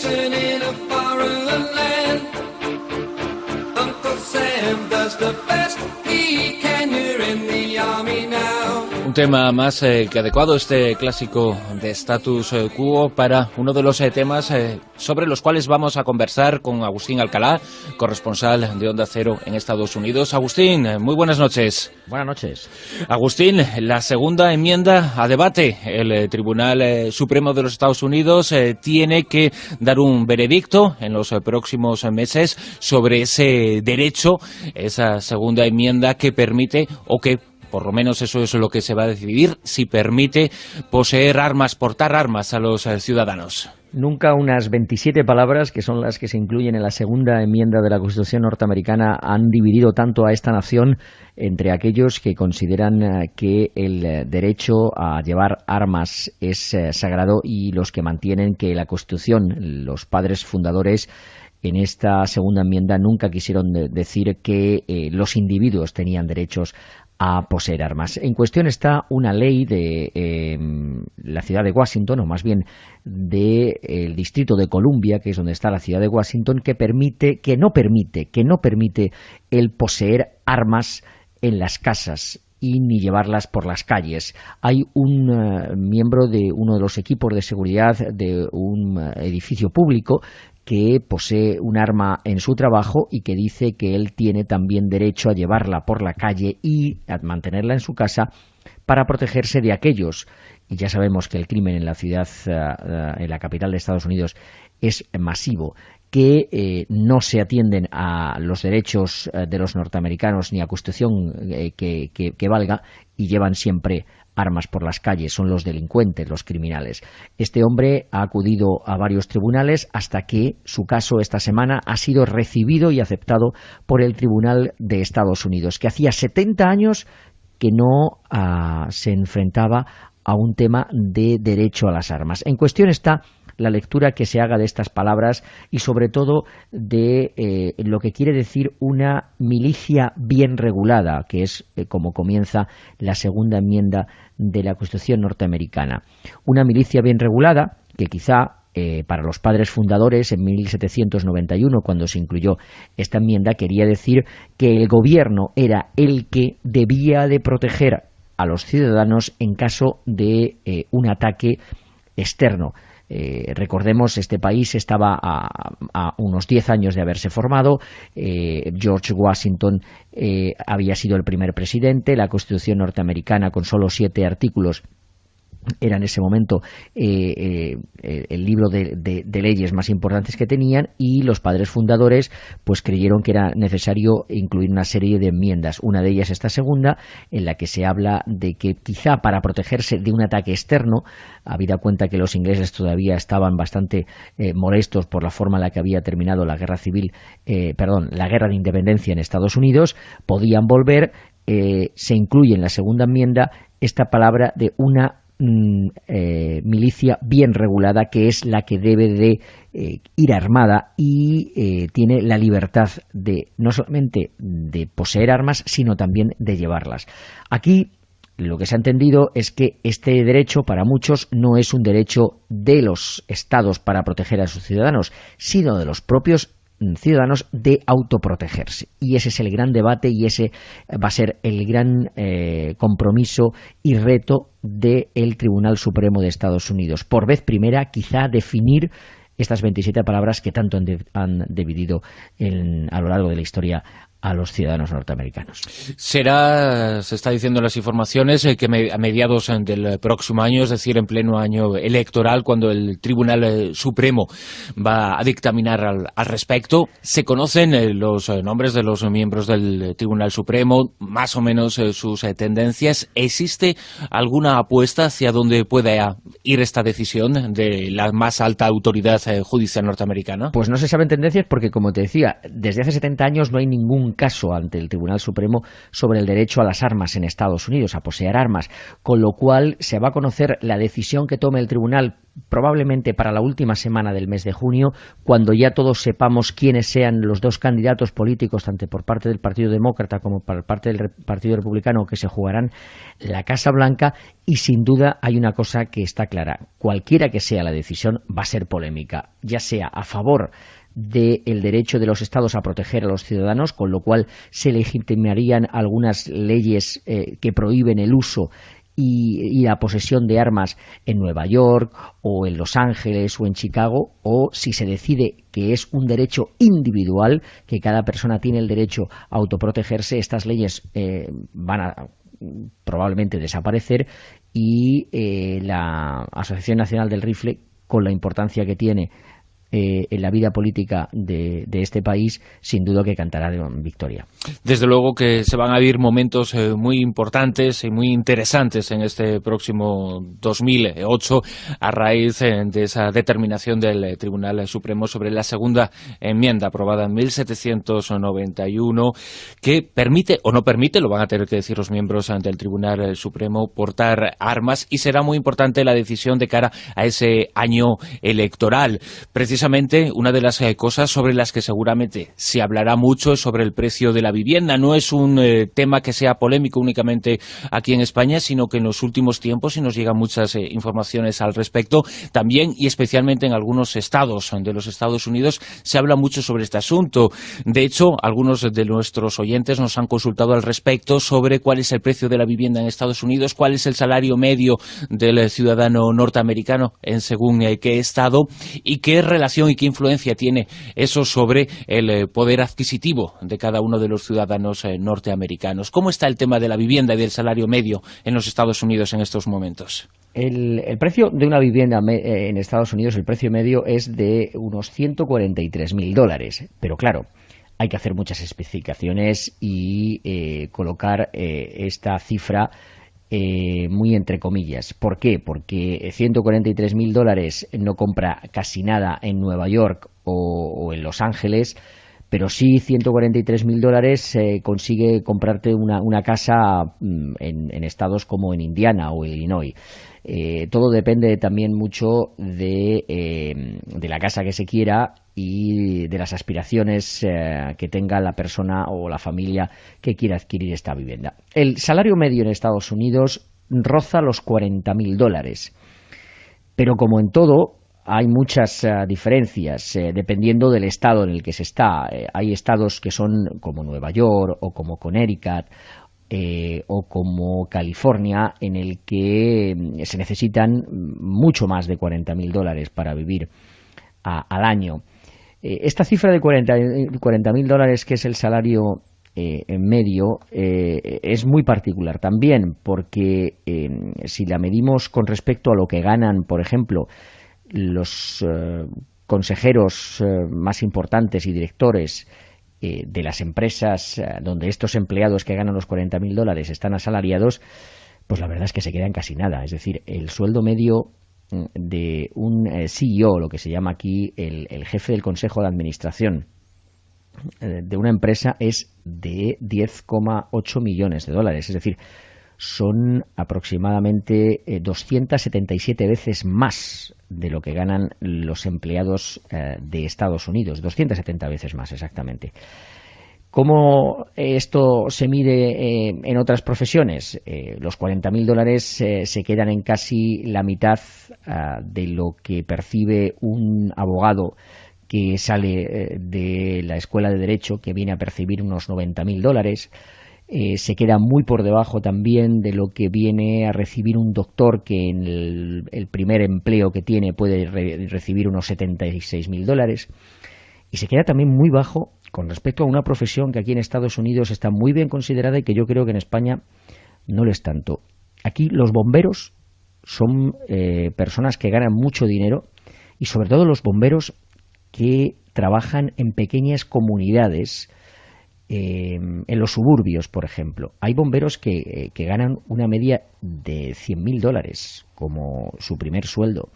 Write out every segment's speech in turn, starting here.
dancing in a foreign land. Uncle Sam does the best he can. You're in the army now. Un tema más que adecuado, este clásico de Status Quo, para uno de los temas sobre los cuales vamos a conversar con Agustín Alcalá, corresponsal de Onda Cero en Estados Unidos. Agustín, muy buenas noches. Buenas noches. Agustín, la segunda enmienda a debate. El Tribunal Supremo de los Estados Unidos tiene que dar un veredicto en los próximos meses sobre ese derecho, esa segunda enmienda que permite, o que por lo menos eso es lo que se va a decidir, si permite poseer armas, portar armas a los ciudadanos. Nunca unas 27 palabras, que son las que se incluyen en la segunda enmienda de la Constitución norteamericana, han dividido tanto a esta nación entre aquellos que consideran que el derecho a llevar armas es sagrado y los que mantienen que la Constitución, los padres fundadores, en esta segunda enmienda nunca quisieron decir que los individuos tenían derechos a poseer armas. En cuestión está una ley de la ciudad de Washington, o más bien del Distrito de Columbia, que es donde está la ciudad de Washington, que no permite el poseer armas en las casas y ni llevarlas por las calles. Hay un miembro de uno de los equipos de seguridad de un edificio público que posee un arma en su trabajo y que dice que él tiene también derecho a llevarla por la calle y a mantenerla en su casa para protegerse de aquellos, y ya sabemos que el crimen en la ciudad, en la capital de Estados Unidos, es masivo, que no se atienden a los derechos de los norteamericanos ni a Constitución que valga, y llevan siempre armas por las calles. Son los delincuentes, los criminales. Este hombre ha acudido a varios tribunales hasta que su caso esta semana ha sido recibido y aceptado por el Tribunal de Estados Unidos, que hacía 70 años que no se enfrentaba a un tema de derecho a las armas. En cuestión está la lectura que se haga de estas palabras y sobre todo de lo que quiere decir una milicia bien regulada, que es como comienza la segunda enmienda de la Constitución norteamericana. Una milicia bien regulada que quizá para los padres fundadores en 1791, cuando se incluyó esta enmienda, quería decir que el gobierno era el que debía de proteger a los ciudadanos en caso de un ataque externo. Recordemos, este país estaba a unos 10 años de haberse formado. George Washington había sido el primer presidente. La Constitución norteamericana, con solo 7 artículos, era en ese momento el libro de leyes más importantes que tenían, y los padres fundadores pues creyeron que era necesario incluir una serie de enmiendas. Una de ellas, esta segunda, en la que se habla de que quizá para protegerse de un ataque externo, habida cuenta que los ingleses todavía estaban bastante molestos por la forma en la que había terminado la guerra civil, la guerra de independencia en Estados Unidos, podían volver. Se incluye en la segunda enmienda esta palabra de una milicia bien regulada, que es la que debe de ir armada y tiene la libertad de no solamente de poseer armas, sino también de llevarlas. Aquí lo que se ha entendido es que este derecho para muchos no es un derecho de los estados para proteger a sus ciudadanos, sino de los propios ciudadanos de autoprotegerse. Y ese es el gran debate, y ese va a ser el gran compromiso y reto del Tribunal Supremo de Estados Unidos. Por vez primera, quizá definir estas 27 palabras que tanto han dividido a lo largo de la historia a los ciudadanos norteamericanos. Se está diciendo en las informaciones que a mediados del próximo año, es decir, en pleno año electoral, cuando el Tribunal Supremo va a dictaminar al respecto. ¿Se conocen los nombres de los miembros del Tribunal Supremo, más o menos sus tendencias? ¿Existe alguna apuesta hacia dónde pueda ir esta decisión de la más alta autoridad judicial norteamericana? Pues no se saben tendencias porque, como te decía, desde hace 70 años no hay ningún un caso ante el Tribunal Supremo sobre el derecho a las armas en Estados Unidos, a poseer armas, con lo cual se va a conocer la decisión que tome el Tribunal probablemente para la última semana del mes de junio, cuando ya todos sepamos quiénes sean los dos candidatos políticos, tanto por parte del Partido Demócrata como por parte del Partido Republicano, que se jugarán la Casa Blanca. Y sin duda hay una cosa que está clara: cualquiera que sea la decisión va a ser polémica, ya sea a favor del derecho de los estados a proteger a los ciudadanos, con lo cual se legitimarían algunas leyes que prohíben el uso y la posesión de armas en Nueva York o en Los Ángeles o en Chicago, o si se decide que es un derecho individual, que cada persona tiene el derecho a autoprotegerse, estas leyes van a probablemente desaparecer, y la Asociación Nacional del Rifle, con la importancia que tiene en la vida política de este país, sin duda que cantará de victoria. Desde luego que se van a vivir momentos muy importantes y muy interesantes en este próximo 2008 a raíz de esa determinación del Tribunal Supremo sobre la segunda enmienda aprobada en 1791, que permite o no permite, lo van a tener que decir los miembros del Tribunal Supremo, portar armas, y será muy importante la decisión de cara a ese año electoral. Precisamente una de las cosas sobre las que seguramente se hablará mucho es sobre el precio de la vivienda. No es un tema que sea polémico únicamente aquí en España, sino que en los últimos tiempos, y nos llegan muchas informaciones al respecto, también y especialmente en algunos estados de los Estados Unidos se habla mucho sobre este asunto. De hecho, algunos de nuestros oyentes nos han consultado al respecto sobre cuál es el precio de la vivienda en Estados Unidos, cuál es el salario medio del ciudadano norteamericano en según qué estado, y qué relación y qué influencia tiene eso sobre el poder adquisitivo de cada uno de los ciudadanos norteamericanos. ¿Cómo está el tema de la vivienda y del salario medio en los Estados Unidos en estos momentos? El precio de una vivienda en Estados Unidos, el precio medio es de unos $143.000, pero claro, hay que hacer muchas especificaciones y colocar esta cifra muy entre comillas. ¿Por qué? Porque $143.000 no compra casi nada en Nueva York o en Los Ángeles, pero sí $143.000 consigue comprarte una casa en estados como en Indiana o Illinois. Todo depende también mucho de la casa que se quiera y de las aspiraciones que tenga la persona o la familia que quiera adquirir esta vivienda. El salario medio en Estados Unidos roza los $40.000, pero como en todo, hay muchas diferencias dependiendo del estado en el que se está. Hay estados que son como Nueva York o como Connecticut o como California, en el que se necesitan mucho más de $40.000 para vivir al año. Esta cifra de $40.000, que es el salario en medio, es muy particular también, porque si la medimos con respecto a lo que ganan, por ejemplo, los consejeros más importantes y directores de las empresas donde estos empleados que ganan los $40.000 están asalariados, pues la verdad es que se quedan casi nada. Es decir, el sueldo medio de un CEO, lo que se llama aquí el jefe del consejo de administración de una empresa, es de $10,8 millones. Es decir, son aproximadamente 277 veces más de lo que ganan los empleados de Estados Unidos, 270 veces más exactamente. ¿Cómo esto se mide en otras profesiones? Los $40.000 se quedan en casi la mitad de lo que percibe un abogado que sale de la escuela de Derecho, que viene a percibir unos $90.000. Se queda muy por debajo también de lo que viene a recibir un doctor, que en el primer empleo que tiene puede recibir unos $76.000. Y se queda también muy bajo con respecto a una profesión que aquí en Estados Unidos está muy bien considerada y que yo creo que en España no lo es tanto. Aquí los bomberos son personas que ganan mucho dinero, y sobre todo los bomberos que trabajan en pequeñas comunidades, en los suburbios, por ejemplo. Hay bomberos que ganan una media de $100.000 como su primer sueldo.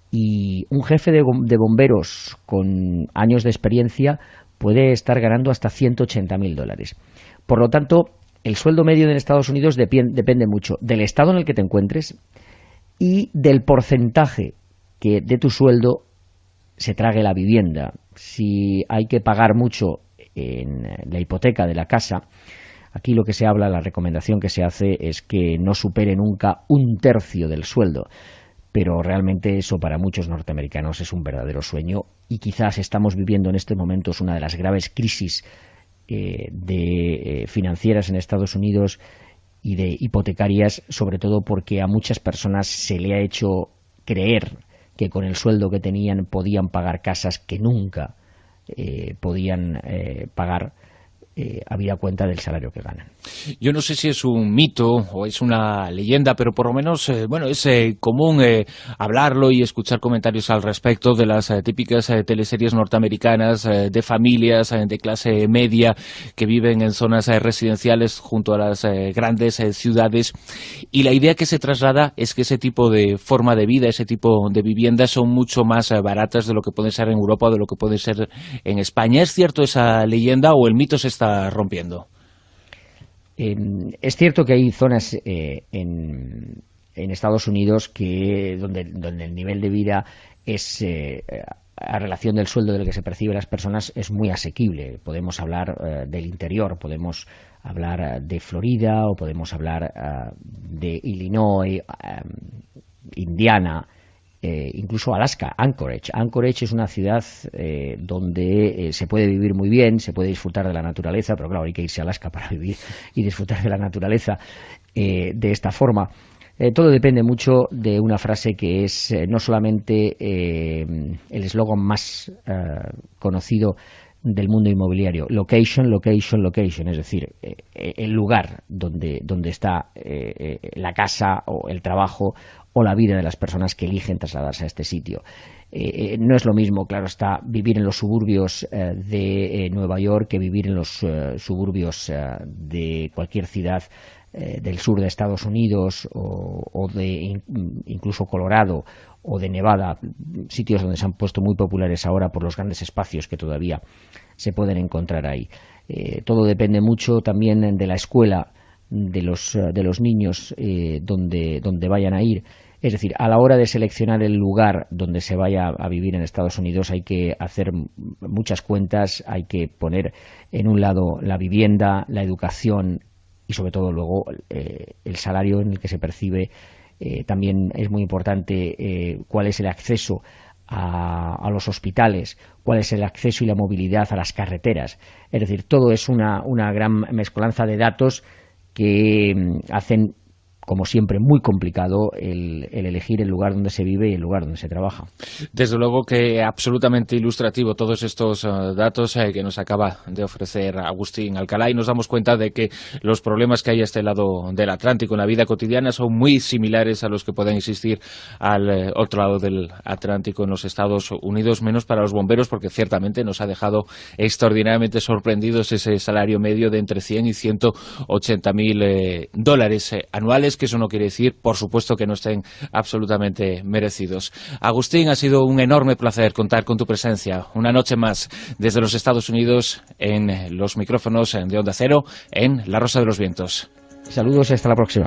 Y un jefe de bomberos con años de experiencia puede estar ganando hasta $180.000. Por lo tanto, el sueldo medio en Estados Unidos depende mucho del estado en el que te encuentres y del porcentaje que de tu sueldo se trague la vivienda. Si hay que pagar mucho en la hipoteca de la casa, aquí lo que se habla, la recomendación que se hace es que no supere nunca 1/3 del sueldo. Pero realmente eso para muchos norteamericanos es un verdadero sueño, y quizás estamos viviendo en estos momentos una de las graves crisis financieras en Estados Unidos y de hipotecarias, sobre todo porque a muchas personas se le ha hecho creer que con el sueldo que tenían podían pagar casas que nunca podían pagar, habida cuenta del salario que ganan. Yo no sé si es un mito o es una leyenda, pero por lo menos es común hablarlo y escuchar comentarios al respecto de las típicas teleseries norteamericanas de familias de clase media que viven en zonas residenciales junto a las grandes ciudades, y la idea que se traslada es que ese tipo de forma de vida, ese tipo de viviendas son mucho más baratas de lo que pueden ser en Europa o de lo que puede ser en España. ¿Es cierto esa leyenda o el mito se está rompiendo? Es cierto que hay zonas en Estados Unidos donde el nivel de vida es, a relación del sueldo del que se percibe las personas, es muy asequible. Podemos hablar del interior, podemos hablar de Florida, o podemos hablar de Illinois, Indiana, incluso Alaska, Anchorage. Anchorage es una ciudad donde se puede vivir muy bien, se puede disfrutar de la naturaleza, pero claro, hay que irse a Alaska para vivir y disfrutar de la naturaleza de esta forma. Todo depende mucho de una frase que es no solamente el eslogan más conocido del mundo inmobiliario: location, location, location, es decir, el lugar donde está la casa o el trabajo o la vida de las personas que eligen trasladarse a este sitio. No es lo mismo, claro está, vivir en los suburbios de Nueva York que vivir en los suburbios de cualquier ciudad del sur de Estados Unidos o de incluso Colorado o de Nevada, sitios donde se han puesto muy populares ahora por los grandes espacios que todavía se pueden encontrar ahí. Todo depende mucho también de la escuela de los niños donde vayan a ir. Es decir, a la hora de seleccionar el lugar donde se vaya a vivir en Estados Unidos hay que hacer muchas cuentas, hay que poner en un lado la vivienda, la educación y sobre todo luego el salario en el que se percibe. También es muy importante cuál es el acceso a los hospitales, cuál es el acceso y la movilidad a las carreteras. Es decir, todo es una gran mezcolanza de datos que hacen, como siempre, muy complicado el elegir el lugar donde se vive y el lugar donde se trabaja. Desde luego que absolutamente ilustrativo todos estos datos que nos acaba de ofrecer Agustín Alcalá, y nos damos cuenta de que los problemas que hay a este lado del Atlántico en la vida cotidiana son muy similares a los que pueden existir al otro lado del Atlántico en los Estados Unidos, menos para los bomberos, porque ciertamente nos ha dejado extraordinariamente sorprendidos ese salario medio de entre 100 y 180 mil dólares anuales, que eso no quiere decir, por supuesto, que no estén absolutamente merecidos. Agustín, ha sido un enorme placer contar con tu presencia una noche más desde los Estados Unidos en los micrófonos de Onda Cero en La Rosa de los Vientos. Saludos y hasta la próxima.